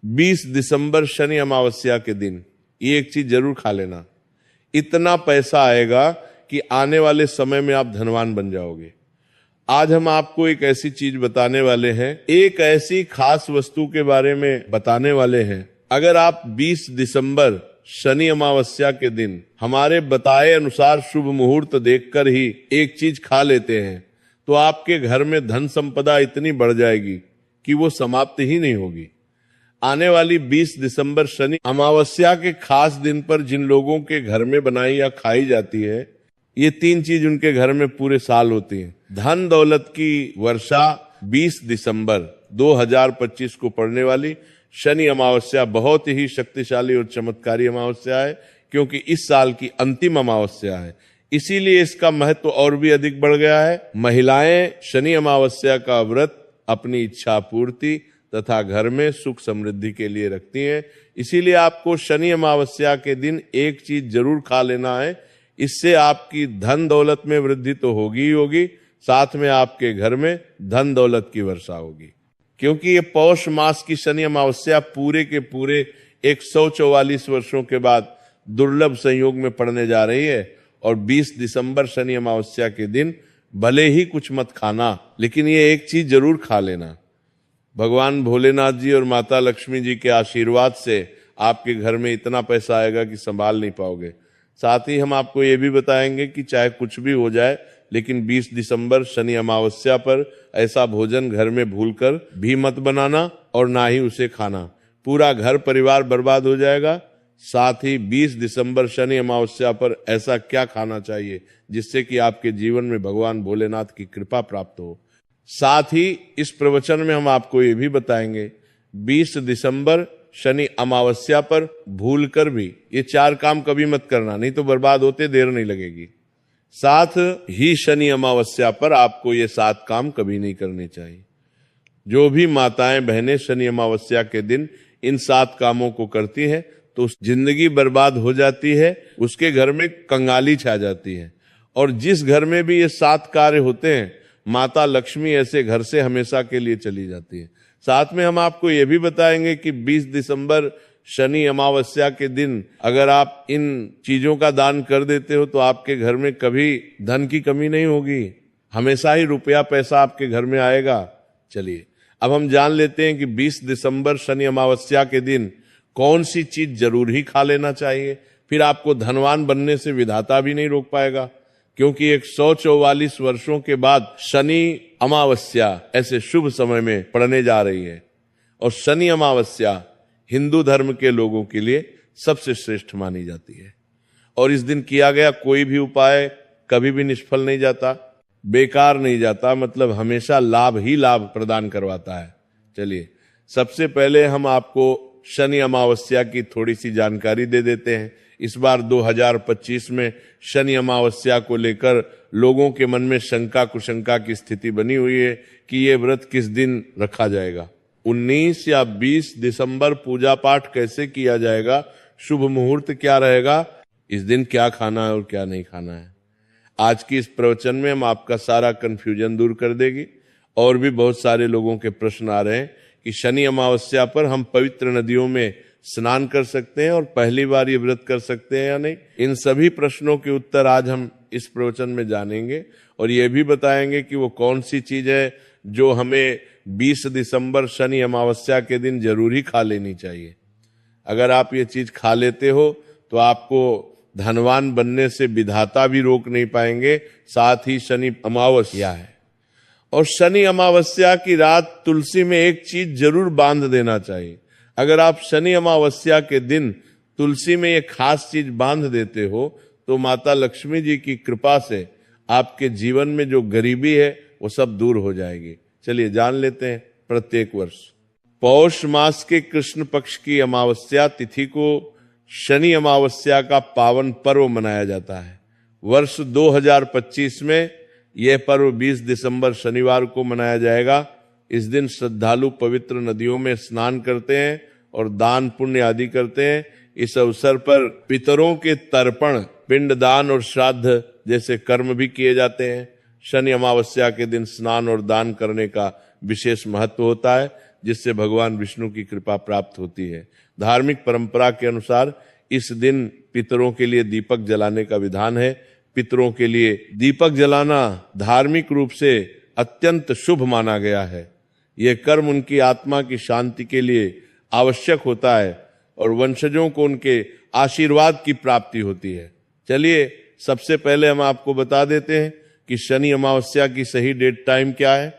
20 दिसंबर शनि अमावस्या के दिन ये एक चीज जरूर खा लेना। इतना पैसा आएगा कि आने वाले समय में आप धनवान बन जाओगे। आज हम आपको एक ऐसी चीज बताने वाले हैं, एक ऐसी खास वस्तु के बारे में बताने वाले हैं। अगर आप 20 दिसंबर शनि अमावस्या के दिन हमारे बताए अनुसार शुभ मुहूर्त देखकर ही एक चीज खा लेते हैं तो आपके घर में धन संपदा इतनी बढ़ जाएगी कि वो समाप्त ही नहीं होगी। आने वाली 20 दिसंबर शनि अमावस्या के खास दिन पर जिन लोगों के घर में बनाई या खाई जाती है, ये 3 चीज उनके घर में पूरे साल होती है। धन दौलत की वर्षा 20 दिसंबर 2025 को पड़ने वाली शनि अमावस्या बहुत ही शक्तिशाली और चमत्कारी अमावस्या है, क्योंकि इस साल की अंतिम अमावस्या है। इसीलिए इसका महत्व और भी अधिक बढ़ गया है। महिलाएं शनि अमावस्या का व्रत अपनी इच्छा पूर्ति तथा घर में सुख समृद्धि के लिए रखती हैं। इसीलिए आपको शनि अमावस्या के दिन एक चीज जरूर खा लेना है। इससे आपकी धन दौलत में वृद्धि तो होगी ही होगी, साथ में आपके घर में धन दौलत की वर्षा होगी। क्योंकि ये पौष मास की शनि अमावस्या पूरे के पूरे 144 वर्षों के बाद दुर्लभ संयोग में पड़ने जा रही है। और 20 दिसंबर शनि अमावस्या के दिन भले ही कुछ मत खाना, लेकिन ये एक चीज जरूर खा लेना। भगवान भोलेनाथ जी और माता लक्ष्मी जी के आशीर्वाद से आपके घर में इतना पैसा आएगा कि संभाल नहीं पाओगे। साथ ही हम आपको ये भी बताएंगे कि चाहे कुछ भी हो जाए, लेकिन 20 दिसंबर शनि अमावस्या पर ऐसा भोजन घर में भूलकर भी मत बनाना और ना ही उसे खाना, पूरा घर परिवार बर्बाद हो जाएगा। साथ ही 20 दिसंबर शनि अमावस्या पर ऐसा क्या खाना चाहिए जिससे कि आपके जीवन में भगवान भोलेनाथ की कृपा प्राप्त हो। साथ ही इस प्रवचन में हम आपको ये भी बताएंगे 20 दिसंबर शनि अमावस्या पर भूलकर भी ये 4 काम कभी मत करना, नहीं तो बर्बाद होते देर नहीं लगेगी। साथ ही शनि अमावस्या पर आपको ये 7 काम कभी नहीं करने चाहिए। जो भी माताएं बहनें शनि अमावस्या के दिन इन 7 कामों को करती हैं तो जिंदगी बर्बाद हो जाती है, उसके घर में कंगाली छा जाती है। और जिस घर में भी ये 7 कार्य होते हैं, माता लक्ष्मी ऐसे घर से हमेशा के लिए चली जाती है। साथ में हम आपको ये भी बताएंगे कि 20 दिसंबर शनि अमावस्या के दिन अगर आप इन चीजों का दान कर देते हो तो आपके घर में कभी धन की कमी नहीं होगी, हमेशा ही रुपया पैसा आपके घर में आएगा। चलिए अब हम जान लेते हैं कि 20 दिसंबर शनि अमावस्या के दिन कौन सी चीज जरूर ही खा लेना चाहिए। फिर आपको धनवान बनने से विधाता भी नहीं रोक पाएगा, क्योंकि 144 वर्षों के बाद शनि अमावस्या ऐसे शुभ समय में पड़ने जा रही है। और शनि अमावस्या हिंदू धर्म के लोगों के लिए सबसे श्रेष्ठ मानी जाती है। और इस दिन किया गया कोई भी उपाय कभी भी निष्फल नहीं जाता, बेकार नहीं जाता, मतलब हमेशा लाभ ही लाभ प्रदान करवाता है। चलिए सबसे पहले हम आपको शनि अमावस्या की थोड़ी सी जानकारी दे देते हैं। इस बार 2025 में शनि अमावस्या को लेकर लोगों के मन में शंका कुशंका की स्थिति बनी हुई है कि ये व्रत किस दिन रखा जाएगा, 19 या 20 दिसंबर पूजा पाठ कैसे किया जाएगा, शुभ मुहूर्त क्या रहेगा, इस दिन क्या खाना है और क्या नहीं खाना है। आज की इस प्रवचन में हम आपका सारा कंफ्यूजन दूर कर देगी। और भी बहुत सारे लोगों के प्रश्न आ रहे हैं कि शनि अमावस्या पर हम पवित्र नदियों में स्नान कर सकते हैं और पहली बार ये व्रत कर सकते हैं या नहीं। इन सभी प्रश्नों के उत्तर आज हम इस प्रवचन में जानेंगे और ये भी बताएंगे कि वो कौन सी चीज है जो हमें 20 दिसंबर शनि अमावस्या के दिन जरूर ही खा लेनी चाहिए। अगर आप ये चीज खा लेते हो तो आपको धनवान बनने से विधाता भी रोक नहीं पाएंगे। साथ ही शनि अमावस्या है और शनि अमावस्या की रात तुलसी में एक चीज जरूर बांध देना चाहिए। अगर आप शनि अमावस्या के दिन तुलसी में ये खास चीज बांध देते हो तो माता लक्ष्मी जी की कृपा से आपके जीवन में जो गरीबी है वो सब दूर हो जाएगी। चलिए जान लेते हैं। प्रत्येक वर्ष पौष मास के कृष्ण पक्ष की अमावस्या तिथि को शनि अमावस्या का पावन पर्व मनाया जाता है। वर्ष 2025 में यह पर्व 20 दिसंबर शनिवार को मनाया जाएगा। इस दिन श्रद्धालु पवित्र नदियों में स्नान करते हैं और दान पुण्य आदि करते हैं। इस अवसर पर पितरों के तर्पण, पिंडदान और श्राद्ध जैसे कर्म भी किए जाते हैं। शनि अमावस्या के दिन स्नान और दान करने का विशेष महत्व होता है, जिससे भगवान विष्णु की कृपा प्राप्त होती है। धार्मिक परंपरा के अनुसार इस दिन पितरों के लिए दीपक जलाने का विधान है। पितरों के लिए दीपक जलाना धार्मिक रूप से अत्यंत शुभ माना गया है। यह कर्म उनकी आत्मा की शांति के लिए आवश्यक होता है और वंशजों को उनके आशीर्वाद की प्राप्ति होती है। चलिए सबसे पहले हम आपको बता देते हैं कि शनि अमावस्या की सही डेट टाइम क्या है,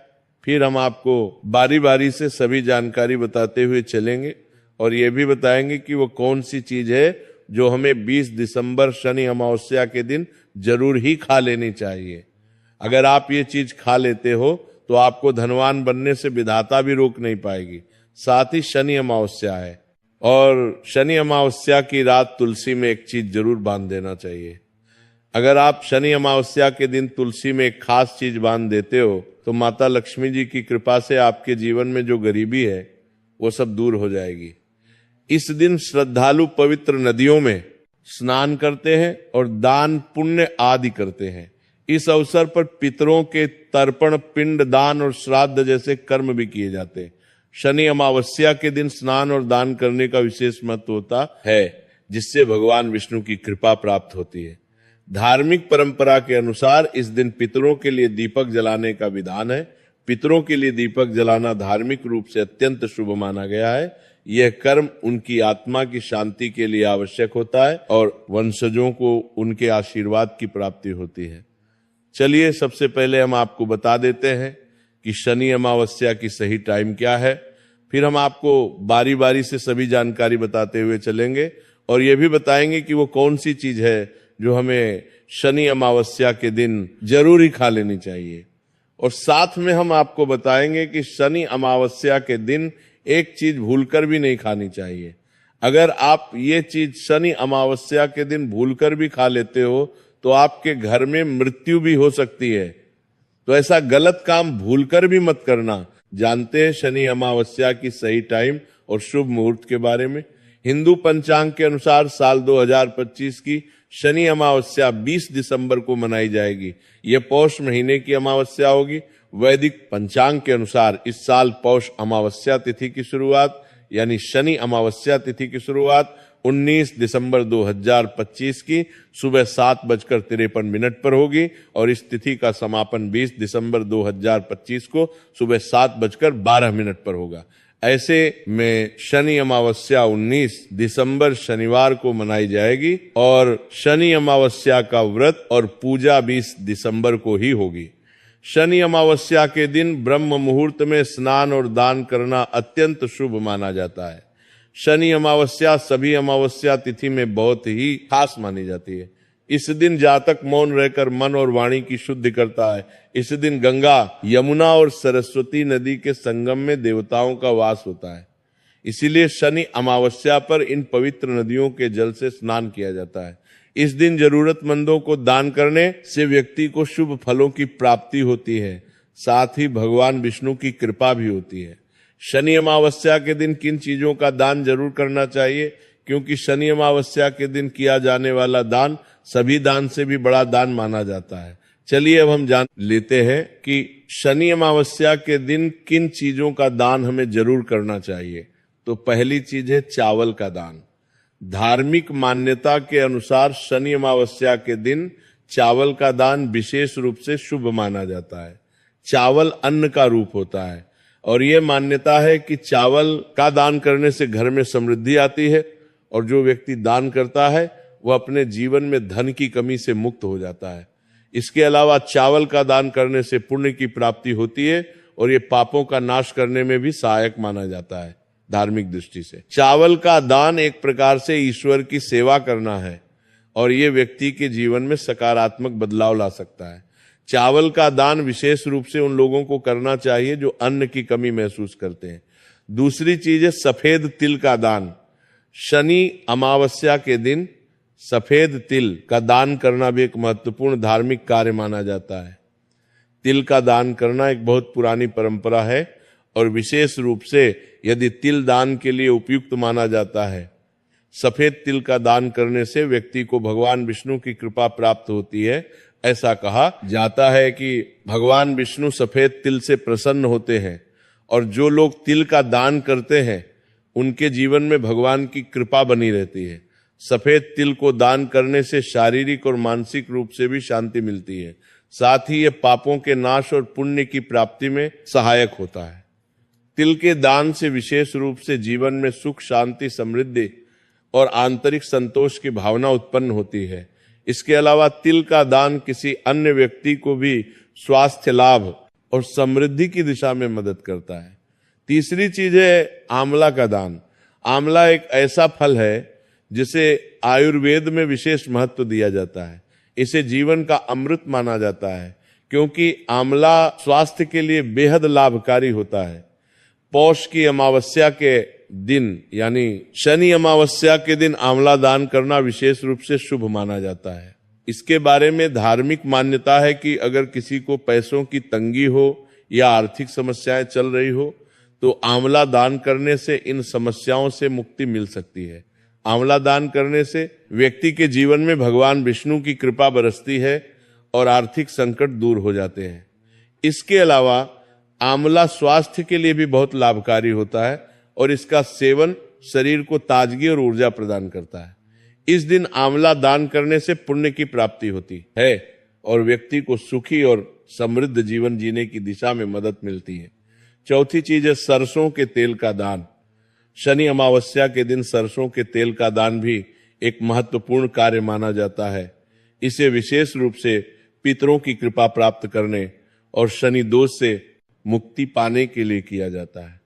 फिर हम आपको बारी बारी से सभी जानकारी बताते हुए चलेंगे और ये भी बताएंगे कि वो कौन सी चीज है जो हमें 20 दिसंबर शनि अमावस्या के दिन जरूर ही खा लेनी चाहिए। अगर आप ये चीज खा लेते हो तो आपको धनवान बनने से विधाता भी रोक नहीं पाएगी। साथ ही शनि अमावस्या है और शनि अमावस्या की रात तुलसी में एक चीज जरूर बांध देना चाहिए। अगर आप शनि अमावस्या के दिन तुलसी में एक खास चीज बांध देते हो तो माता लक्ष्मी जी की कृपा से आपके जीवन में जो गरीबी है वो सब दूर हो जाएगी। इस दिन श्रद्धालु पवित्र नदियों में स्नान करते हैं और दान पुण्य आदि करते हैं। इस अवसर पर पितरों के तर्पण, पिंड दान और श्राद्ध जैसे कर्म भी किए जाते हैं। शनि अमावस्या के दिन स्नान और दान करने का विशेष महत्व होता है, जिससे भगवान विष्णु की कृपा प्राप्त होती है। धार्मिक परंपरा के अनुसार इस दिन पितरों के लिए दीपक जलाने का विधान है। पितरों के लिए दीपक जलाना धार्मिक रूप से अत्यंत शुभ माना गया है। यह कर्म उनकी आत्मा की शांति के लिए आवश्यक होता है और वंशजों को उनके आशीर्वाद की प्राप्ति होती है। चलिए सबसे पहले हम आपको बता देते हैं कि शनि अमावस्या की सही टाइम क्या है, फिर हम आपको बारी बारी से सभी जानकारी बताते हुए चलेंगे और यह भी बताएंगे कि वो कौन सी चीज है जो हमें शनि अमावस्या के दिन जरूर ही खा लेनी चाहिए। और साथ में हम आपको बताएंगे कि शनि अमावस्या के दिन एक चीज भूलकर भी नहीं खानी चाहिए। अगर आप ये चीज शनि अमावस्या के दिन भूलकर भी खा लेते हो तो आपके घर में मृत्यु भी हो सकती है। तो ऐसा गलत काम भूलकर भी मत करना। जानते हैं शनि अमावस्या की सही टाइम और शुभ मुहूर्त के बारे में? हिंदू पंचांग के अनुसार साल 2025 की शनि अमावस्या 20 दिसंबर को मनाई जाएगी। यह पौष महीने की अमावस्या होगी। वैदिक पंचांग के अनुसार इस साल पौष अमावस्या तिथि की शुरुआत यानी शनि अमावस्या तिथि की शुरुआत 19 दिसंबर 2025 की सुबह 7:53 पर होगी और इस तिथि का समापन 20 दिसंबर 2025 को सुबह 7:12 पर होगा। ऐसे में शनि अमावस्या 19 दिसंबर शनिवार को मनाई जाएगी और शनि अमावस्या का व्रत और पूजा 20 दिसंबर को ही होगी। शनि अमावस्या के दिन ब्रह्म मुहूर्त में स्नान और दान करना अत्यंत शुभ माना जाता है। शनि अमावस्या सभी अमावस्या तिथि में बहुत ही खास मानी जाती है। इस दिन जातक मौन रहकर मन और वाणी की शुद्धि करता है। इस दिन गंगा, यमुना और सरस्वती नदी के संगम में देवताओं का वास होता है। इसीलिए शनि अमावस्या पर इन पवित्र नदियों के जल से स्नान किया जाता है। इस दिन जरूरतमंदों को दान करने से व्यक्ति को शुभ फलों की प्राप्ति होती है। साथ ही भगवान विष्णु की कृपा भी होती है। शनि अमावस्या के दिन किन चीजों का दान जरूर करना चाहिए? क्योंकि शनि अमावस्या के दिन किया जाने वाला दान सभी दान से भी बड़ा दान माना जाता है। चलिए अब हम जान लेते हैं कि शनि अमावस्या के दिन किन चीजों का दान हमें जरूर करना चाहिए। तो पहली चीज है चावल का दान। धार्मिक मान्यता के अनुसार शनि अमावस्या के दिन चावल का दान विशेष रूप से शुभ माना जाता है। चावल अन्न का रूप होता है और यह मान्यता है कि चावल का दान करने से घर में समृद्धि आती है और जो व्यक्ति दान करता है वह अपने जीवन में धन की कमी से मुक्त हो जाता है। इसके अलावा चावल का दान करने से पुण्य की प्राप्ति होती है और ये पापों का नाश करने में भी सहायक माना जाता है। धार्मिक दृष्टि से चावल का दान एक प्रकार से ईश्वर की सेवा करना है और ये व्यक्ति के जीवन में सकारात्मक बदलाव ला सकता है। चावल का दान विशेष रूप से उन लोगों को करना चाहिए जो अन्न की कमी महसूस करते हैं। दूसरी चीज है सफेद तिल का दान। शनि अमावस्या के दिन सफेद तिल का दान करना भी एक महत्वपूर्ण धार्मिक कार्य माना जाता है। तिल का दान करना एक बहुत पुरानी परंपरा है और विशेष रूप से यदि तिल दान के लिए उपयुक्त माना जाता है। सफेद तिल का दान करने से व्यक्ति को भगवान विष्णु की कृपा प्राप्त होती है। ऐसा कहा जाता है कि भगवान विष्णु सफेद तिल से प्रसन्न होते हैं और जो लोग तिल का दान करते हैं उनके जीवन में भगवान की कृपा बनी रहती है। सफेद तिल को दान करने से शारीरिक और मानसिक रूप से भी शांति मिलती है। साथ ही ये पापों के नाश और पुण्य की प्राप्ति में सहायक होता है। तिल के दान से विशेष रूप से जीवन में सुख, शांति, समृद्धि और आंतरिक संतोष की भावना उत्पन्न होती है। इसके अलावा तिल का दान किसी अन्य व्यक्ति को भी स्वास्थ्य लाभ और समृद्धि की दिशा में मदद करता है। तीसरी चीज है आंवला का दान। आंवला एक ऐसा फल है जिसे आयुर्वेद में विशेष महत्व दिया जाता है। इसे जीवन का अमृत माना जाता है क्योंकि आंवला स्वास्थ्य के लिए बेहद लाभकारी होता है। पौष की अमावस्या के दिन यानी शनि अमावस्या के दिन आंवला दान करना विशेष रूप से शुभ माना जाता है। इसके बारे में धार्मिक मान्यता है कि अगर किसी को पैसों की तंगी हो या आर्थिक समस्याएं चल रही हो तो आंवला दान करने से इन समस्याओं से मुक्ति मिल सकती है। आंवला दान करने से व्यक्ति के जीवन में भगवान विष्णु की कृपा बरसती है और आर्थिक संकट दूर हो जाते हैं। इसके अलावा आंवला स्वास्थ्य के लिए भी बहुत लाभकारी होता है और इसका सेवन शरीर को ताजगी और ऊर्जा प्रदान करता है। इस दिन आंवला दान करने से पुण्य की प्राप्ति होती है और व्यक्ति को सुखी और समृद्ध जीवन जीने की दिशा में मदद मिलती है। चौथी चीज है सरसों के तेल का दान। शनि अमावस्या के दिन सरसों के तेल का दान भी एक महत्वपूर्ण कार्य माना जाता है। इसे विशेष रूप से पितरों की कृपा प्राप्त करने और शनि दोष से मुक्ति पाने के लिए किया जाता है।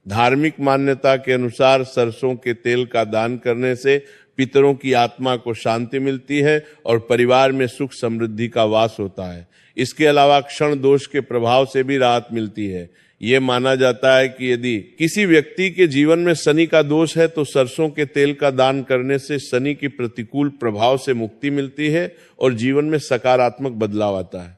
धार्मिक मान्यता के अनुसार सरसों के तेल का दान करने से पितरों की आत्मा को शांति मिलती है और परिवार में सुख समृद्धि का वास होता है। इसके अलावा क्षण दोष के प्रभाव से भी राहत मिलती है। ये माना जाता है कि यदि किसी व्यक्ति के जीवन में शनि का दोष है तो सरसों के तेल का दान करने से शनि की प्रतिकूल प्रभाव से मुक्ति मिलती है और जीवन में सकारात्मक बदलाव आता है।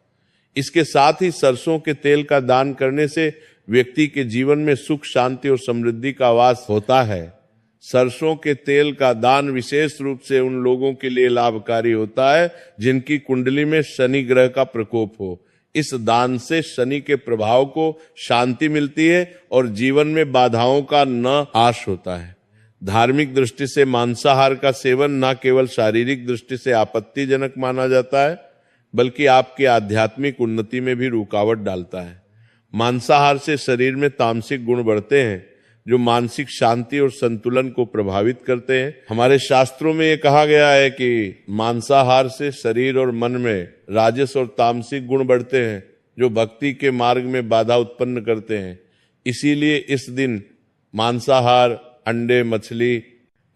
इसके साथ ही सरसों के तेल का दान करने से व्यक्ति के जीवन में सुख, शांति और समृद्धि का वास होता है। सरसों के तेल का दान विशेष रूप से उन लोगों के लिए लाभकारी होता है जिनकी कुंडली में शनि ग्रह का प्रकोप हो। इस दान से शनि के प्रभाव को शांति मिलती है और जीवन में बाधाओं का नाश होता है। धार्मिक दृष्टि से मांसाहार का सेवन न केवल शारीरिक दृष्टि से आपत्तिजनक माना जाता है बल्कि आपकी आध्यात्मिक उन्नति में भी रुकावट डालता है। मांसाहार से शरीर में तामसिक गुण बढ़ते हैं जो मानसिक शांति और संतुलन को प्रभावित करते हैं। हमारे शास्त्रों में ये कहा गया है कि मांसाहार से शरीर और मन में राजस और तामसिक गुण बढ़ते हैं जो भक्ति के मार्ग में बाधा उत्पन्न करते हैं। इसीलिए इस दिन मांसाहार, अंडे, मछली,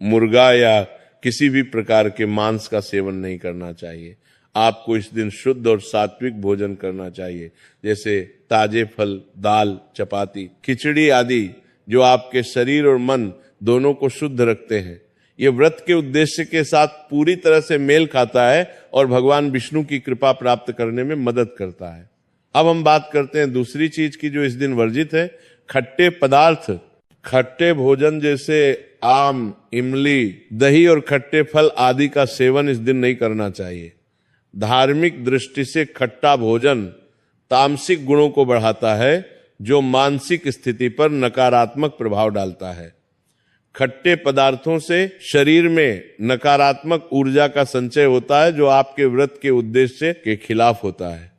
मुर्गा या किसी भी प्रकार के मांस का सेवन नहीं करना चाहिए। आपको इस दिन शुद्ध और सात्विक भोजन करना चाहिए जैसे ताजे फल, दाल, चपाती, खिचड़ी आदि जो आपके शरीर और मन दोनों को शुद्ध रखते हैं। ये व्रत के उद्देश्य के साथ पूरी तरह से मेल खाता है और भगवान विष्णु की कृपा प्राप्त करने में मदद करता है। अब हम बात करते हैं दूसरी चीज की जो इस दिन वर्जित है, खट्टे पदार्थ। खट्टे भोजन जैसे आम, इमली, दही और खट्टे फल आदि का सेवन इस दिन नहीं करना चाहिए। धार्मिक दृष्टि से खट्टा भोजन तामसिक गुणों को बढ़ाता है जो मानसिक स्थिति पर नकारात्मक प्रभाव डालता है। खट्टे पदार्थों से शरीर में नकारात्मक ऊर्जा का संचय होता है जो आपके व्रत के उद्देश्य के खिलाफ होता है।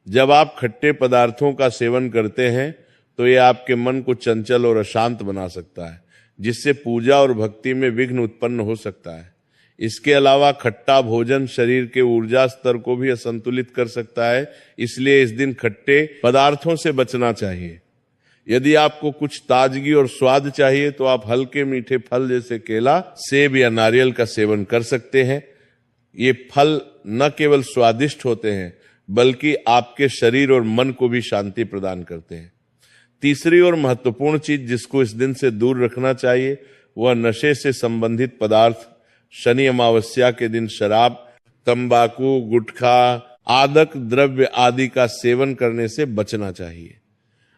जब आप खट्टे पदार्थों का सेवन करते हैं तो यह आपके मन को चंचल और अशांत बना सकता है जिससे पूजा और भक्ति में विघ्न उत्पन्न हो सकता है। इसके अलावा खट्टा भोजन शरीर के ऊर्जा स्तर को भी असंतुलित कर सकता है, इसलिए इस दिन खट्टे पदार्थों से बचना चाहिए। यदि आपको कुछ ताजगी और स्वाद चाहिए तो आप हल्के मीठे फल जैसे केला, सेब या नारियल का सेवन कर सकते हैं। ये फल न केवल स्वादिष्ट होते हैं बल्कि आपके शरीर और मन को भी शांति प्रदान करते हैं। तीसरी और महत्वपूर्ण चीज जिसको इस दिन से दूर रखना चाहिए वह नशे से संबंधित पदार्थ। शनि अमावस्या के दिन शराब, तंबाकू, गुटखा, आदक द्रव्य आदि का सेवन करने से बचना चाहिए।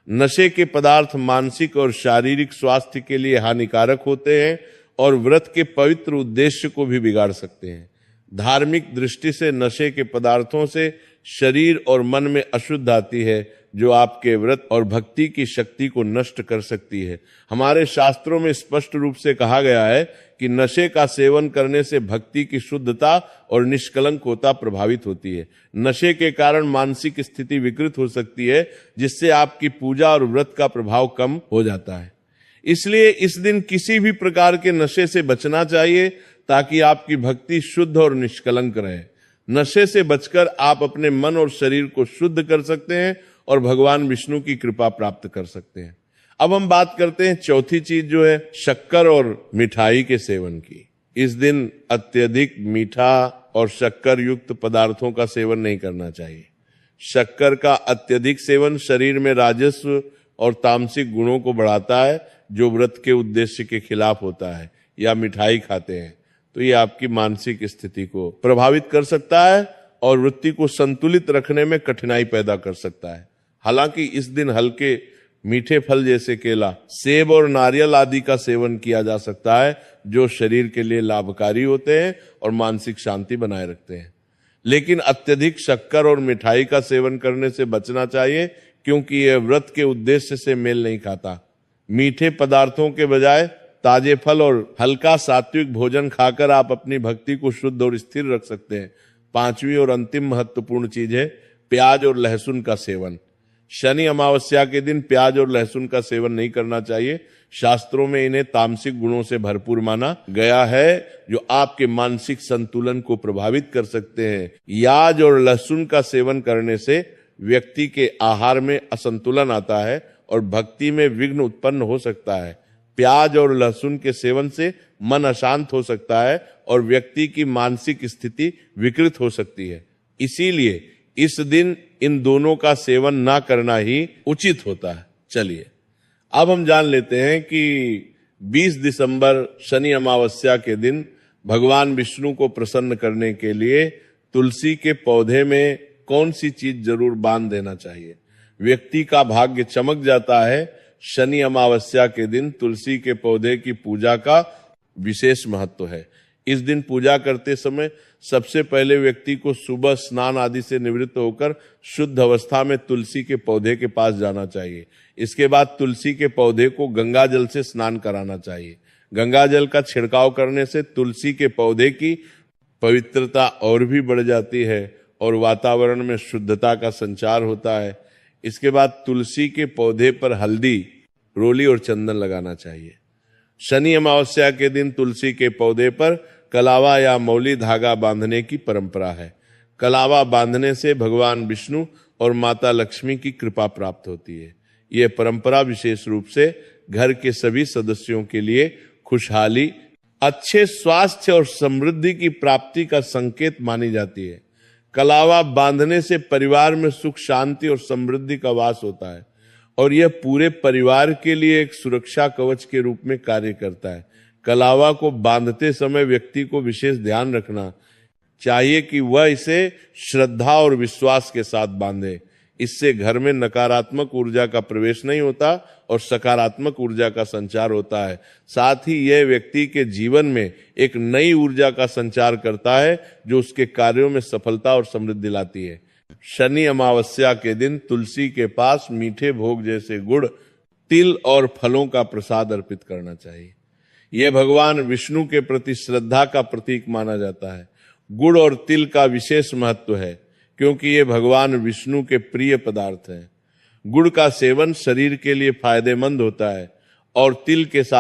नशे के पदार्थ मानसिक और शारीरिक स्वास्थ्य के लिए हानिकारक होते हैं और व्रत के पवित्र उद्देश्य को भी बिगाड़ सकते हैं। धार्मिक दृष्टि से नशे के पदार्थों से शरीर और मन में अशुद्ध आती है जो आपके व्रत और भक्ति की शक्ति को नष्ट कर सकती है। हमारे शास्त्रों में स्पष्ट रूप से कहा गया है कि नशे का सेवन करने से भक्ति की शुद्धता और निष्कलंकता प्रभावित होती है। नशे के कारण मानसिक स्थिति विकृत हो सकती है, जिससे आपकी पूजा और व्रत का प्रभाव कम हो जाता है। इसलिए इस दिन किसी भी प्रकार के नशे से बचना चाहिए, ताकि आपकी भक्ति शुद्ध और निष्कलंक रहे। नशे से बचकर आप अपने मन और शरीर को शुद्ध कर सकते हैं और भगवान विष्णु की कृपा प्राप्त कर सकते हैं। अब हम बात करते हैं चौथी चीज, जो है शक्कर और मिठाई के सेवन की। इस दिन अत्यधिक मीठा और शक्कर युक्त पदार्थों का सेवन नहीं करना चाहिए। शक्कर का अत्यधिक सेवन शरीर में राजस्व और तामसिक गुणों को बढ़ाता है, जो व्रत के उद्देश्य के खिलाफ होता है। या मिठाई खाते हैं तो ये आपकी मानसिक स्थिति को प्रभावित कर सकता है और वृत्ति को संतुलित रखने में कठिनाई पैदा कर सकता है। हालांकि इस दिन हल्के मीठे फल जैसे केला, सेब और नारियल आदि का सेवन किया जा सकता है, जो शरीर के लिए लाभकारी होते हैं और मानसिक शांति बनाए रखते हैं। लेकिन अत्यधिक शक्कर और मिठाई का सेवन करने से बचना चाहिए, क्योंकि यह व्रत के उद्देश्य से मेल नहीं खाता। मीठे पदार्थों के बजाय ताजे फल और हल्का सात्विक भोजन खाकर आप अपनी भक्ति को शुद्ध और स्थिर रख सकते हैं। पांचवी और अंतिम महत्वपूर्ण चीज है प्याज और लहसुन का सेवन। शनि अमावस्या के दिन प्याज और लहसुन का सेवन नहीं करना चाहिए। शास्त्रों में इन्हें तामसिक गुणों से भरपूर माना गया है, जो आपके मानसिक संतुलन को प्रभावित कर सकते हैं। प्याज और लहसुन का सेवन करने से व्यक्ति के आहार में असंतुलन आता है और भक्ति में विघ्न उत्पन्न हो सकता है। प्याज और लहसुन के सेवन से मन अशांत हो सकता है और व्यक्ति की मानसिक स्थिति विकृत हो सकती है। इसीलिए इस दिन इन दोनों का सेवन ना करना ही उचित होता है। चलिए अब हम जान लेते हैं कि 20 दिसंबर शनि अमावस्या के दिन भगवान विष्णु को प्रसन्न करने के लिए तुलसी के पौधे में कौन सी चीज जरूर बांध देना चाहिए। व्यक्ति का भाग्य चमक जाता है। शनि अमावस्या के दिन तुलसी के पौधे की पूजा का विशेष महत्व है। इस दिन पूजा करते समय सबसे पहले व्यक्ति को सुबह स्नान आदि से निवृत्त होकर शुद्ध अवस्था में तुलसी के पौधे के पास जाना चाहिए। इसके बाद तुलसी के पौधे को गंगा जल से स्नान कराना चाहिए। गंगा जल का छिड़काव करने से तुलसी के पौधे की पवित्रता और भी बढ़ जाती है और वातावरण में शुद्धता का संचार होता है। इसके बाद तुलसी के पौधे पर हल्दी, रोली और चंदन लगाना चाहिए। शनि अमावस्या के दिन तुलसी के पौधे पर कलावा या मौली धागा बांधने की परंपरा है। कलावा बांधने से भगवान विष्णु और माता लक्ष्मी की कृपा प्राप्त होती है। यह परंपरा विशेष रूप से घर के सभी सदस्यों के लिए खुशहाली, अच्छे स्वास्थ्य और समृद्धि की प्राप्ति का संकेत मानी जाती है। कलावा बांधने से परिवार में सुख, शांति और समृद्धि का वास होता है और यह पूरे परिवार के लिए एक सुरक्षा कवच के रूप में कार्य करता है। कलावा को बांधते समय व्यक्ति को विशेष ध्यान रखना चाहिए कि वह इसे श्रद्धा और विश्वास के साथ बांधे। इससे घर में नकारात्मक ऊर्जा का प्रवेश नहीं होता और सकारात्मक ऊर्जा का संचार होता है। साथ ही यह व्यक्ति के जीवन में एक नई ऊर्जा का संचार करता है, जो उसके कार्यों में सफलता और समृद्धि लाती है। शनि अमावस्या के दिन तुलसी के पास मीठे भोग जैसे गुड़, तिल और फलों का प्रसाद अर्पित करना चाहिए। यह भगवान विष्णु के प्रति श्रद्धा का प्रतीक माना जाता है। गुड़ और तिल का विशेष महत्व है, क्योंकि ये भगवान विष्णु के प्रिय पदार्थ हैं। गुड़ का सेवन शरीर के लिए फायदेमंद होता है और तिल के साथ